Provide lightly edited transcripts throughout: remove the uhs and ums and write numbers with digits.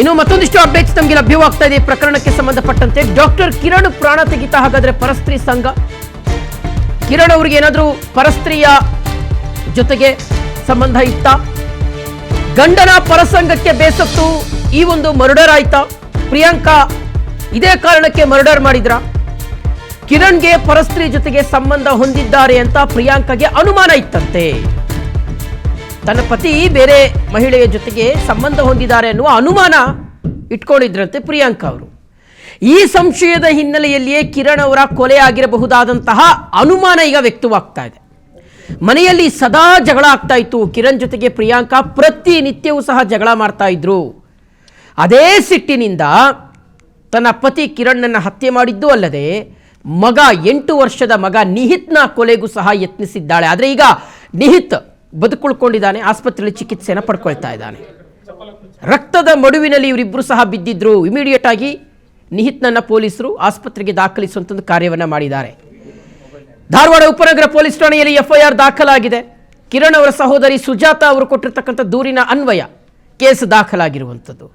ಇನ್ನು ಮತ್ತೊಂದಿಷ್ಟು ಅಪ್ಡೇಟ್ಸ್ ನಮಗೆ ಲಭ್ಯವಾಗ್ತಾ ಇದೆ ಪ್ರಕರಣಕ್ಕೆ ಸಂಬಂಧಪಟ್ಟಂತೆ. ಡಾಕ್ಟರ್ ಕಿರಣ್ ಪ್ರಾಣ ತೆಗಿತಾ ಹಾಗಾದ್ರೆ ಪರಸ್ತ್ರೀ ಸಂಘ. ಕಿರಣ್ ಅವರಿಗೆ ಏನಾದರೂ ಪರಸ್ತ್ರೀಯ ಜೊತೆಗೆ ಸಂಬಂಧ ಇತ್ತ? ಗಂಡನ ಪರಸಂಗಕ್ಕೆ ಬೇಸತ್ತು ಈ ಒಂದು ಮರ್ಡರ್ ಆಯ್ತಾ? ಪ್ರಿಯಾಂಕಾ ಇದೇ ಕಾರಣಕ್ಕೆ ಮರ್ಡರ್ ಮಾಡಿದ್ರ? ಕಿರಣ್ಗೆ ಪರಸ್ತ್ರೀ ಜೊತೆಗೆ ಸಂಬಂಧ ಹೊಂದಿದ್ದಾರೆ ಅಂತ ಪ್ರಿಯಾಂಕಾಗೆ ಅನುಮಾನ ಇತ್ತಂತೆ. ತನ್ನ ಪತಿ ಬೇರೆ ಮಹಿಳೆಯ ಜೊತೆಗೆ ಸಂಬಂಧ ಹೊಂದಿದ್ದಾರೆ ಅನ್ನುವ ಅನುಮಾನ ಇಟ್ಕೊಂಡಿದ್ರಂತೆ ಪ್ರಿಯಾಂಕಾ ಅವರು. ಈ ಸಂಶಯದ ಹಿನ್ನೆಲೆಯಲ್ಲಿಯೇ ಕಿರಣ್ ಅವರ ಕೊಲೆ ಆಗಿರಬಹುದಾದಂತಹ ಅನುಮಾನ ಈಗ ವ್ಯಕ್ತವಾಗ್ತಾ ಇದೆ. ಮನೆಯಲ್ಲಿ ಸದಾ ಜಗಳ ಆಗ್ತಾ ಇತ್ತು. ಕಿರಣ್ ಜೊತೆಗೆ ಪ್ರಿಯಾಂಕಾ ಪ್ರತಿನಿತ್ಯವೂ ಸಹ ಜಗಳ ಮಾಡ್ತಾ ಇದ್ರು. ಅದೇ ಸಿಟ್ಟಿನಿಂದ ತನ್ನ ಪತಿ ಕಿರಣ್ಣನ್ನು ಹತ್ಯೆ ಮಾಡಿದ್ದು ಅಲ್ಲದೆ ಮಗ 8 ವರ್ಷದ ಮಗ ನಿಹಿತ್ನ ಕೊಲೆಗೂ ಸಹ ಯತ್ನಿಸಿದ್ದಾಳೆ. ಆದರೆ ಈಗ ನಿಹಿತ್ ಬದುಕುಳ್ಕೊಂಡಿದ್ದಾನೆ, ಆಸ್ಪತ್ರೆಯಲ್ಲಿ ಚಿಕಿತ್ಸೆಯನ್ನು ಪಡ್ಕೊಳ್ತಾ ಇದ್ದಾನೆ. ರಕ್ತದ ಮಡುವಿನಲ್ಲಿ ಇವರಿಬ್ಬರು ಸಹ ಬಿದ್ದಿದ್ರು. ಇಮಿಡಿಯೇಟ್ ಆಗಿ ನಿಹಿತ್ನನ್ನ ಪೊಲೀಸರು ಆಸ್ಪತ್ರೆಗೆ ದಾಖಲಿಸುವಂತ ಕಾರ್ಯವನ್ನು ಮಾಡಿದ್ದಾರೆ. ಧಾರವಾಡ ಉಪನಗರ ಪೊಲೀಸ್ ಠಾಣೆಯಲ್ಲಿ ಎಫ್ಐಆರ್ ದಾಖಲಾಗಿದೆ. ಕಿರಣ್ ಅವರ ಸಹೋದರಿ ಸುಜಾತಾ ಅವರು ಕೊಟ್ಟಿರ್ತಕ್ಕಂಥ ದೂರಿನ ಅನ್ವಯ ಕೇಸ್ ದಾಖಲಾಗಿರುವಂಥದ್ದು.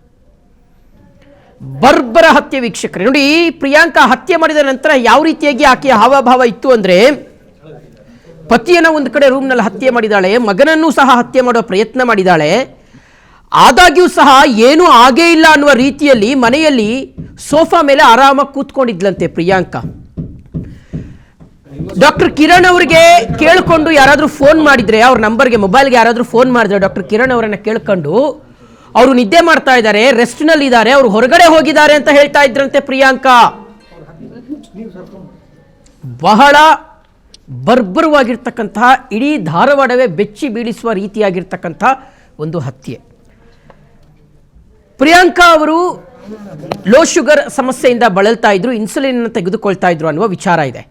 ಬರ್ಬರ ಹತ್ಯೆ ವೀಕ್ಷಕರೇ ನೋಡಿ. ಪ್ರಿಯಾಂಕಾ ಹತ್ಯೆ ಮಾಡಿದ ನಂತರ ಯಾವ ರೀತಿಯಾಗಿ ಆಕೆಯ ಹಾವಭಾವ ಇತ್ತು ಅಂದ್ರೆ, ಪತಿಯನ್ನ ಒಂದು ಕಡೆ ರೂಮ್ನಲ್ಲಿ ಹತ್ಯೆ ಮಾಡಿದಾಳೆ, ಮಗನನ್ನೂ ಸಹ ಹತ್ಯೆ ಮಾಡುವ ಪ್ರಯತ್ನ ಮಾಡಿದಾಳೆ. ಆದಾಗ್ಯೂ ಸಹ ಏನೂ ಆಗೇ ಇಲ್ಲ ಅನ್ನುವ ರೀತಿಯಲ್ಲಿ ಮನೆಯಲ್ಲಿ ಸೋಫಾ ಮೇಲೆ ಆರಾಮಾಗಿ ಕೂತ್ಕೊಂಡಿದ್ಲಂತೆ ಪ್ರಿಯಾಂಕಾ. ಡಾಕ್ಟರ್ ಕಿರಣ್ ಅವರಿಗೆ ಕೇಳಿಕೊಂಡು ಯಾರಾದರೂ ಫೋನ್ ಮಾಡಿದ್ರೆ, ಅವ್ರ ನಂಬರ್ಗೆ ಮೊಬೈಲ್ಗೆ ಯಾರಾದರೂ ಫೋನ್ ಮಾಡಿದ್ರೆ ಡಾಕ್ಟರ್ ಕಿರಣ್ ಅವರನ್ನ ಕೇಳ್ಕೊಂಡು ಅವರು ನಿದ್ದೆ ಮಾಡ್ತಾ ಇದ್ದಾರೆ, ರೆಸ್ಟ್ ನಲ್ಲಿ ಇದ್ದಾರೆ, ಅವರು ಹೊರಗಡೆ ಹೋಗಿದ್ದಾರೆ ಅಂತ ಹೇಳ್ತಾ ಇದ್ರಂತೆ ಪ್ರಿಯಾಂಕಾ. ಬಹಳ ಬರ್ಬರವಾಗಿರ್ತಕ್ಕಂತಹ, ಇಡೀ ಧಾರವಾಡವೇ ಬೆಚ್ಚಿ ಬೀಳಿಸುವ ರೀತಿಯಾಗಿರ್ತಕ್ಕಂಥ ಒಂದು ಹತ್ಯೆ. ಪ್ರಿಯಾಂಕಾ ಅವರು ಲೋ ಶುಗರ್ ಸಮಸ್ಯೆಯಿಂದ ಬಳಲ್ತಾ ಇದ್ರು, ಇನ್ಸುಲಿನ್ ತೆಗೆದುಕೊಳ್ತಾ ಇದ್ರು ಅನ್ನುವ ವಿಚಾರ ಇದೆ.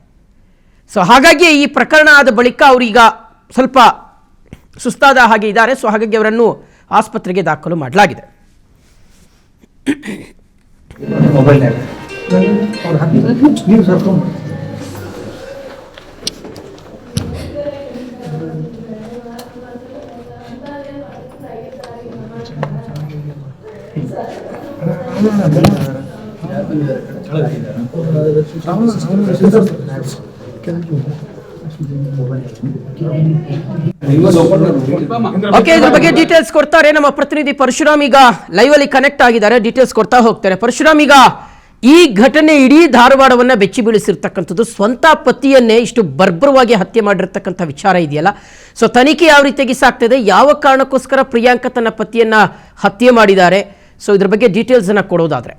ಸೊ ಹಾಗಾಗಿ ಈ ಪ್ರಕರಣ ಆದ ಬಳಿಕ ಅವರೀಗ ಸ್ವಲ್ಪ ಸುಸ್ತಾದ ಹಾಗೆ ಇದ್ದಾರೆ. ಸೊ ಹಾಗಾಗಿ ಅವರನ್ನು ಆಸ್ಪತ್ರೆಗೆ ದಾಖಲು ಮಾಡಲಾಗಿದೆ. ಓಕೆ, ಇದ್ರ ಬಗ್ಗೆ ಡೀಟೇಲ್ಸ್ ಕೊಡ್ತಾರೆ ನಮ್ಮ ಪ್ರತಿನಿಧಿ ಪರಶುರಾಮ್. ಈಗ ಲೈವ್ ಅಲ್ಲಿ ಕನೆಕ್ಟ್ ಆಗಿದ್ದಾರೆ, ಡೀಟೇಲ್ಸ್ ಕೊಡ್ತಾ ಹೋಗ್ತಾರೆ. ಪರಶುರಾಮ್, ಈಗ ಈ ಘಟನೆ ಇಡೀ ಧಾರವಾಡವನ್ನ ಬೆಚ್ಚಿ ಬೀಳಿಸಿರ್ತಕ್ಕಂಥದ್ದು. ಸ್ವಂತ ಪತಿಯನ್ನೇ ಇಷ್ಟು ಬರ್ಬರವಾಗಿ ಹತ್ಯೆ ಮಾಡಿರ್ತಕ್ಕಂಥ ವಿಚಾರ ಇದೆಯಲ್ಲ. ಸೊ ತನಿಖೆ ಯಾವ ರೀತಿಯಾಗಿ ಸಾಗ್ತದೆ, ಯಾವ ಕಾರಣಕ್ಕೋಸ್ಕರ ಪ್ರಿಯಾಂಕಾ ತನ್ನ ಪತಿಯನ್ನ ಹತ್ಯೆ ಮಾಡಿದ್ದಾರೆ, ಸೊ ಇದ್ರ ಬಗ್ಗೆ ಡೀಟೇಲ್ಸ್ ಅನ್ನ ಕೊಡೋದಾದ್ರೆ.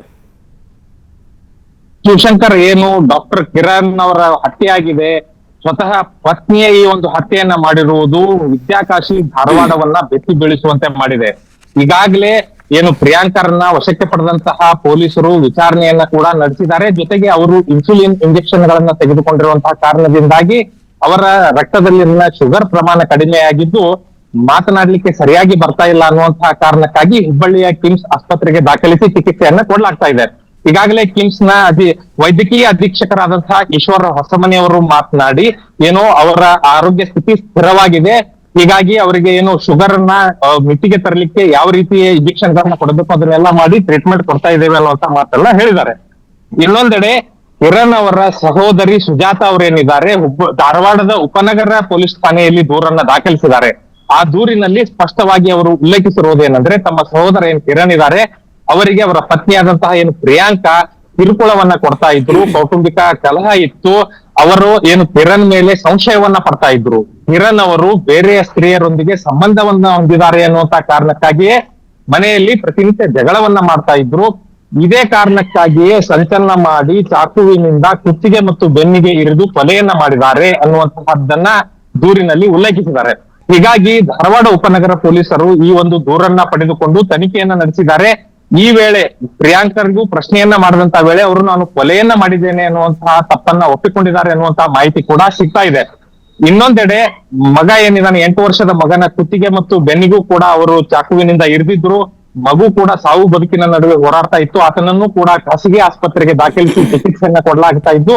ಶಿವಶಂಕರ್, ಏನು ಡಾಕ್ಟರ್ ಕಿರಣ್ ಅವರ ಹತ್ಯೆ ಆಗಿದೆ, ಸ್ವತಃ ಪತ್ನಿಯ ಈ ಒಂದು ಹತ್ಯೆಯನ್ನ ಮಾಡಿರುವುದು ವಿದ್ಯಾಕಾಶಿ ಧಾರವಾಡವನ್ನ ಬೆಚ್ಚಿ ಬೀಳಿಸುವಂತೆ ಮಾಡಿದೆ. ಈಗಾಗಲೇ ಏನು ಪ್ರಿಯಾಂಕರನ್ನ ವಶಕ್ಕೆ ಪಡೆದಂತಹ ಪೊಲೀಸರು ವಿಚಾರಣೆಯನ್ನ ಕೂಡ ನಡೆಸಿದ್ದಾರೆ. ಜೊತೆಗೆ ಅವರು ಇನ್ಸುಲಿನ್ ಇಂಜೆಕ್ಷನ್ ಗಳನ್ನ ತೆಗೆದುಕೊಂಡಿರುವಂತಹ ಕಾರಣದಿಂದಾಗಿ ಅವರ ರಕ್ತದಲ್ಲಿನ ಶುಗರ್ ಪ್ರಮಾಣ ಕಡಿಮೆಯಾಗಿದ್ದು ಮಾತನಾಡ್ಲಿಕ್ಕೆ ಸರಿಯಾಗಿ ಬರ್ತಾ ಇಲ್ಲ ಅನ್ನುವಂತಹ ಕಾರಣಕ್ಕಾಗಿ ಹುಬ್ಬಳ್ಳಿಯ ಕಿಮ್ಸ್ ಆಸ್ಪತ್ರೆಗೆ ದಾಖಲಿಸಿ ಚಿಕಿತ್ಸೆಯನ್ನ ಕೊಡಲಾಗ್ತಾ ಇದೆ. ಈಗಾಗಲೇ ಕಿಮ್ಸ್ ನ ವೈದ್ಯಕೀಯ ಅಧೀಕ್ಷಕರಾದಂತಹ ಈಶ್ವರ ಹೊಸಮನಿಯವರು ಮಾತನಾಡಿ ಏನೋ ಅವರ ಆರೋಗ್ಯ ಸ್ಥಿತಿ ಸ್ಥಿರವಾಗಿದೆ, ಹೀಗಾಗಿ ಅವರಿಗೆ ಏನು ಶುಗರ್ ಅನ್ನ ಮಿತಿಗೆ ತರಲಿಕ್ಕೆ ಯಾವ ರೀತಿ ಇಂಜೆಕ್ಷನ್ ಗಳನ್ನ ಕೊಡಬೇಕು ಅದನ್ನೆಲ್ಲ ಮಾಡಿ ಟ್ರೀಟ್ಮೆಂಟ್ ಕೊಡ್ತಾ ಇದ್ದೇವೆ ಅನ್ನುವಂತ ಮಾತೆಲ್ಲ ಹೇಳಿದ್ದಾರೆ. ಇನ್ನೊಂದೆಡೆ ಕಿರಣ್ ಅವರ ಸಹೋದರಿ ಸುಜಾತಾ ಅವರೇನಿದ್ದಾರೆ, ಧಾರವಾಡದ ಉಪನಗರ ಪೊಲೀಸ್ ಠಾಣೆಯಲ್ಲಿ ದೂರನ್ನ ದಾಖಲಿಸಿದ್ದಾರೆ. ಆ ದೂರಿನಲ್ಲಿ ಸ್ಪಷ್ಟವಾಗಿ ಅವರು ಉಲ್ಲೇಖಿಸಿರುವುದೇನೆಂದ್ರೆ, ತಮ್ಮ ಸಹೋದರ ಏನ್ ಕಿರಣ್ ಇದ್ದಾರೆ ಅವರಿಗೆ ಅವರ ಪತ್ನಿಯಾದಂತಹ ಏನು ಪ್ರಿಯಾಂಕಾ ಕಿರುಕುಳವನ್ನ ಕೊಡ್ತಾ ಇದ್ರು, ಕೌಟುಂಬಿಕ ಕಲಹ ಇತ್ತು, ಅವರು ಏನು ಕಿರಣ್ ಮೇಲೆ ಸಂಶಯವನ್ನ ಪಡ್ತಾ ಇದ್ರು. ಕಿರಣ್ ಅವರು ಬೇರೆ ಸ್ತ್ರೀಯರೊಂದಿಗೆ ಸಂಬಂಧವನ್ನ ಹೊಂದಿದ್ದಾರೆ ಅನ್ನುವಂತ ಕಾರಣಕ್ಕಾಗಿಯೇ ಮನೆಯಲ್ಲಿ ಪ್ರತಿನಿತ್ಯ ಜಗಳವನ್ನ ಮಾಡ್ತಾ ಇದ್ರು. ಇದೇ ಕಾರಣಕ್ಕಾಗಿಯೇ ಸಂಚಲನ ಮಾಡಿ ಚಾಕುವಿನಿಂದ ಕುತ್ತಿಗೆ ಮತ್ತು ಬೆನ್ನಿಗೆ ಇರಿದು ಕೊಲೆಯನ್ನ ಮಾಡಿದ್ದಾರೆ ಅನ್ನುವಂತಹದ್ದನ್ನ ದೂರಿನಲ್ಲಿ ಉಲ್ಲೇಖಿಸಿದ್ದಾರೆ. ಹೀಗಾಗಿ ಧಾರವಾಡ ಉಪನಗರ ಪೊಲೀಸರು ಈ ಒಂದು ದೂರನ್ನ ಪಡೆದುಕೊಂಡು ತನಿಖೆಯನ್ನ ನಡೆಸಿದ್ದಾರೆ. ಈ ವೇಳೆ ಪ್ರಿಯಾಂಕರ್ಗೂ ಪ್ರಶ್ನೆಯನ್ನ ಮಾಡಿದಂತ ವೇಳೆ ಅವರು ನಾನು ಕೊಲೆಯನ್ನ ಮಾಡಿದ್ದೇನೆ ಅನ್ನುವಂತಹ ತಪ್ಪನ್ನ ಒಪ್ಪಿಕೊಂಡಿದ್ದಾರೆ ಅನ್ನುವಂತಹ ಮಾಹಿತಿ ಕೂಡ ಸಿಗ್ತಾ ಇದೆ. ಇನ್ನೊಂದೆಡೆ ಮಗ ಏನಿದಾನೆ 8 ವರ್ಷದ ಮಗನ ಕುತ್ತಿಗೆ ಮತ್ತು ಬೆನ್ನಿಗೂ ಕೂಡ ಅವರು ಚಾಕುವಿನಿಂದ ಇರಿದಿದ್ರು. ಮಗು ಕೂಡ ಸಾವು ಬದುಕಿನ ನಡುವೆ ಹೋರಾಡ್ತಾ ಇತ್ತು. ಆತನನ್ನು ಕೂಡ ಖಾಸಗಿ ಆಸ್ಪತ್ರೆಗೆ ದಾಖಲಿಸಿ ಚಿಕಿತ್ಸೆಯನ್ನ ಕೊಡಲಾಗ್ತಾ ಇದ್ದು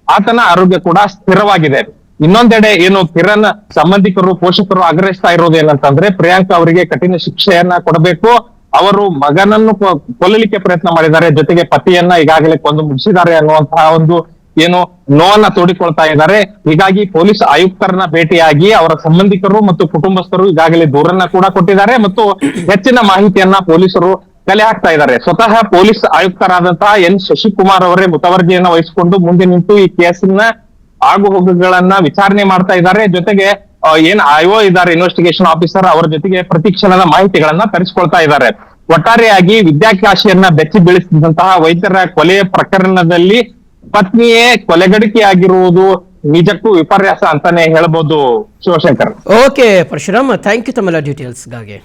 ಆತನ ಆರೋಗ್ಯ ಕೂಡ ಸ್ಥಿರವಾಗಿದೆ. ಇನ್ನೊಂದೆಡೆ ಏನು ಕಿರಣ್ ಸಂಬಂಧಿಕರು ಪೋಷಕರು ಆಗ್ರಹಿಸ್ತಾ ಇರೋದು ಏನಂತಂದ್ರೆ, ಪ್ರಿಯಾಂಕಾ ಅವರಿಗೆ ಕಠಿಣ ಶಿಕ್ಷೆಯನ್ನ ಕೊಡಬೇಕು, ಅವರು ಮಗನನ್ನು ಕೊಲ್ಲಲಿಕ್ಕೆ ಪ್ರಯತ್ನ ಮಾಡಿದ್ದಾರೆ, ಜೊತೆಗೆ ಪತಿಯನ್ನ ಈಗಾಗಲೇ ಕೊಂದು ಮುಗಿಸಿದ್ದಾರೆ ಅನ್ನುವಂತಹ ಒಂದು ಏನು ನೋವನ್ನ ತೋಡಿಕೊಳ್ತಾ ಇದ್ದಾರೆ. ಹೀಗಾಗಿ ಪೊಲೀಸ್ ಆಯುಕ್ತರನ್ನ ಭೇಟಿಯಾಗಿ ಅವರ ಸಂಬಂಧಿಕರು ಮತ್ತು ಕುಟುಂಬಸ್ಥರು ಈಗಾಗಲೇ ದೂರನ್ನ ಕೂಡ ಕೊಟ್ಟಿದ್ದಾರೆ ಮತ್ತು ಹೆಚ್ಚಿನ ಮಾಹಿತಿಯನ್ನ ಪೊಲೀಸರು ಕಲೆ ಹಾಕ್ತಾ ಇದ್ದಾರೆ. ಸ್ವತಃ ಪೊಲೀಸ್ ಆಯುಕ್ತರಾದಂತಹ ಎನ್ ಶಶಿಕುಮಾರ್ ಅವರೇ ಮುತುವರ್ಜಿಯನ್ನ ವಹಿಸಿಕೊಂಡು ಮುಂದೆ ನಿಂತು ಈ ಕೇಸಿನ ಆಗು ಹೋಗುಗಳನ್ನ ವಿಚಾರಣೆ ಮಾಡ್ತಾ ಇದ್ದಾರೆ. ಜೊತೆಗೆ ಏನ್ ಐಒ ಇದ್ದಾರೆ, ಇನ್ವೆಸ್ಟಿಗೇಷನ್ ಆಫೀಸರ್, ಅವರ ಜೊತೆಗೆ ಪ್ರತಿಕ್ಷಣದ ಮಾಹಿತಿಗಳನ್ನ ತರಿಸಿಕೊಳ್ತಾ ಇದ್ದಾರೆ. ಒಟ್ಟಾರೆಯಾಗಿ ವಿದ್ಯಾಕಾಶಿಯನ್ನ ಬೆಚ್ಚಿ ಬೀಳಿಸಿದಂತಹ ವೈದ್ಯರ ಕೊಲೆಯ ಪ್ರಕರಣದಲ್ಲಿ ಪತ್ನಿಯೇ ಕೊಲೆಗಡಿಕೆಯಾಗಿರುವುದು ನಿಜಕ್ಕೂ ವಿಪರ್ಯಾಸ ಅಂತಾನೆ ಹೇಳ್ಬೋದು Shivashankar. Okay Parashuram, thank you ತಮ್ಮೆಲ್ಲ ಡೀಟೇಲ್ಸ್ಗಾಗಿ.